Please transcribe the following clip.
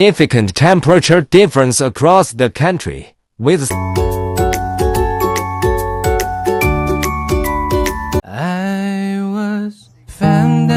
significant temperature difference across the country, with I was found